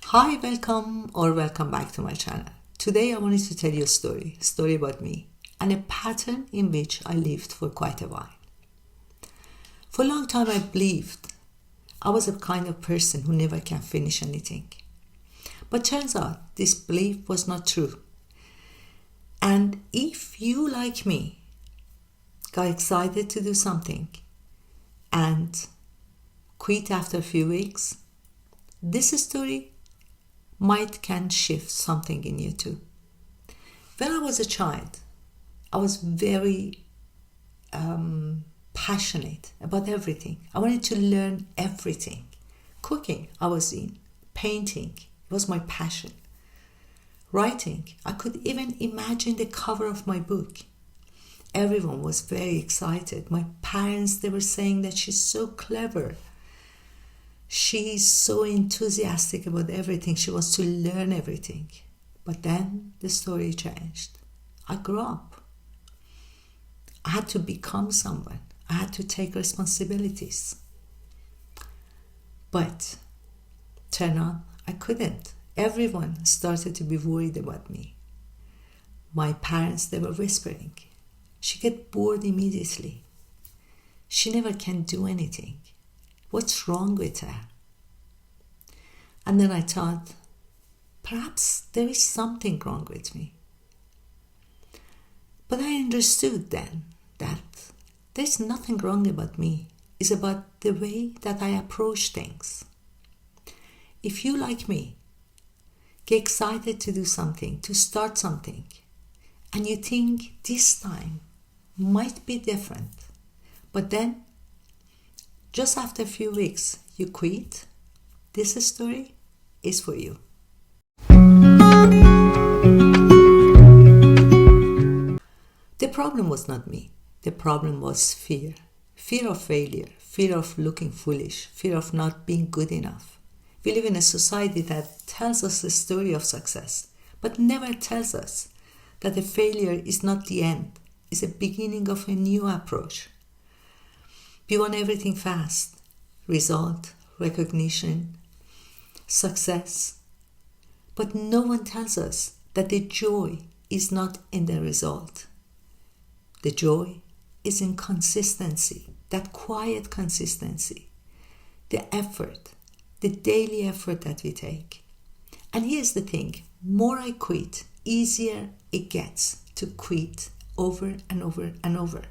Hi, welcome back to my channel. Today I wanted to tell you a story about me, and a pattern in which I lived for quite a while. For a long time I believed I was a kind of person who never can finish anything. But turns out this belief was not true. And if you, like me, got excited to do something and quit after a few weeks, this story can shift something in you too. When I was a child, I was very passionate about everything. I wanted to learn everything. Cooking, I was in. Painting, it was my passion. Writing, I could even imagine the cover of my book. Everyone was very excited. My parents, they were saying that she's so clever. She's so enthusiastic about everything. She wants to learn everything. But then the story changed. I grew up. I had to become someone. I had to take responsibilities. But turn out I couldn't. Everyone started to be worried about me. My parents, they were whispering. She gets bored immediately. She never can do anything. What's wrong with her? And then I thought, perhaps there is something wrong with me. But I understood then that there's nothing wrong about me. It's about the way that I approach things. If you, like me, get excited to do something, to start something, and you think this time might be different, but then just after a few weeks you quit, this story is for you. The problem was not me. The problem was fear. Fear of failure, fear of looking foolish, fear of not being good enough. We live in a society that tells us the story of success, but never tells us that a failure is not the end, it's a beginning of a new approach. We want everything fast. Result, recognition, success. But no one tells us that the joy is not in the result. The joy is in consistency, that quiet consistency, the effort, the daily effort that we take. And here's the thing, more I quit, easier it gets to quit over and over and over.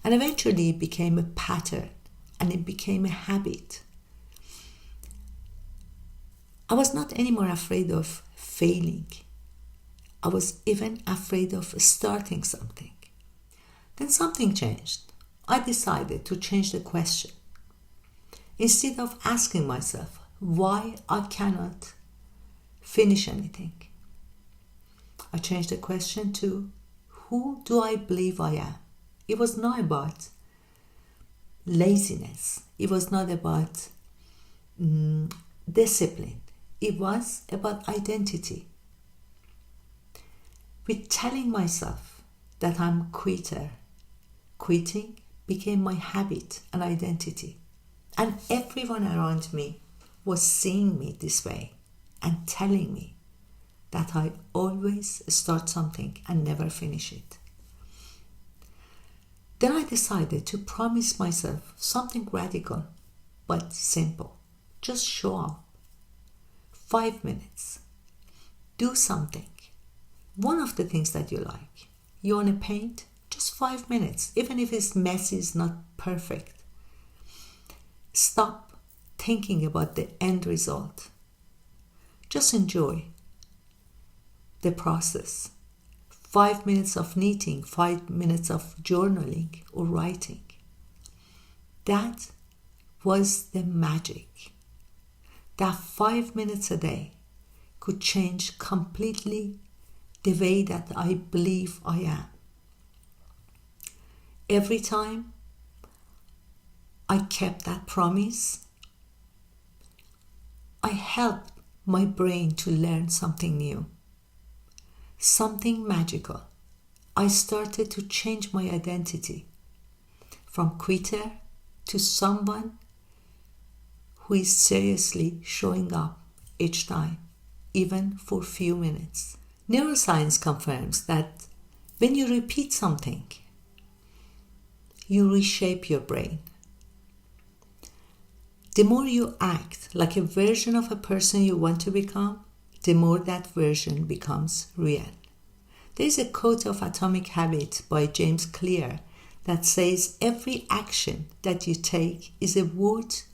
And eventually it became a pattern and it became a habit. I was not anymore afraid of failing. I was even afraid of starting something. Then something changed. I decided to change the question. Instead of asking myself why I cannot finish anything, I changed the question to who do I believe I am? It was not about laziness. It was not about discipline. It was about identity. With telling myself that I'm a quitter, quitting became my habit and identity. And everyone around me was seeing me this way and telling me that I always start something and never finish it. Then I decided to promise myself something radical but simple. Just show up. 5 minutes. Do something. One of the things that you like. You want to paint? Just 5 minutes. Even if it's messy, it's not perfect. Stop thinking about the end result. Just enjoy the process. 5 minutes of knitting, 5 minutes of journaling or writing. That was the magic. That 5 minutes a day could change completely the way that I believe I am. Every time I kept that promise, I helped my brain to learn something new. Something magical. I started to change my identity from quitter to someone who is seriously showing up each time, even for few minutes. Neuroscience confirms that when you repeat something, you reshape your brain. The more you act like a version of a person you want to become, the more that version becomes real. There is a quote of Atomic Habit by James Clear that says every action that you take is a vote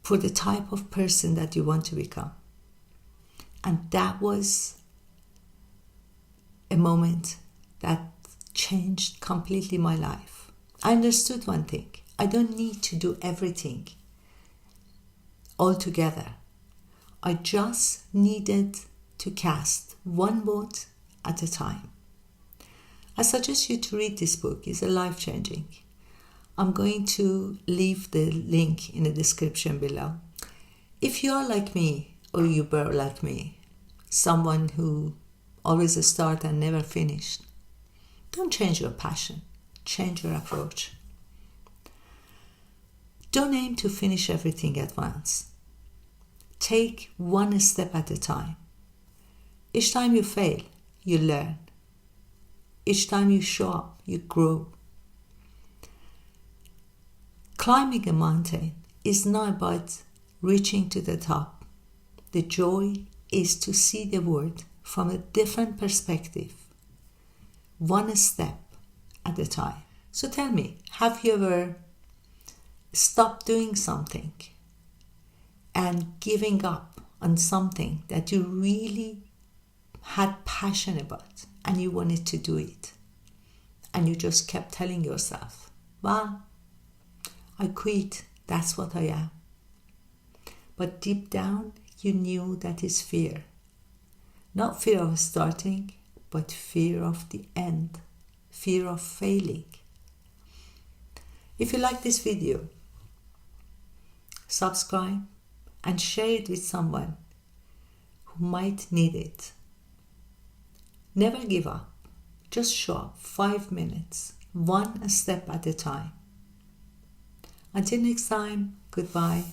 for the type of person that you want to become. And that was a moment that changed completely my life. I understood one thing. I don't need to do everything all together. I just needed to cast one vote at a time. I suggest you to read this book. It's life-changing. I'm going to leave the link in the description below. If you are like me, or you were like me, someone who always start and never finished, don't change your passion. Change your approach. Don't aim to finish everything at once. Take one step at a time. Each time you fail, you learn. Each time you show up, you grow. Climbing a mountain is not about reaching to the top. The joy is to see the world from a different perspective, one step at a time. So tell me, have you ever stopped doing something and giving up on something that you really had passion about and you wanted to do it, and you just kept telling yourself, well, I quit, that's what I am. But deep down, you knew that is fear. Not fear of starting, but fear of the end, fear of failing. If you like this video, subscribe and share it with someone who might need it. Never give up. Just show up 5 minutes, one step at a time. Until next time, goodbye.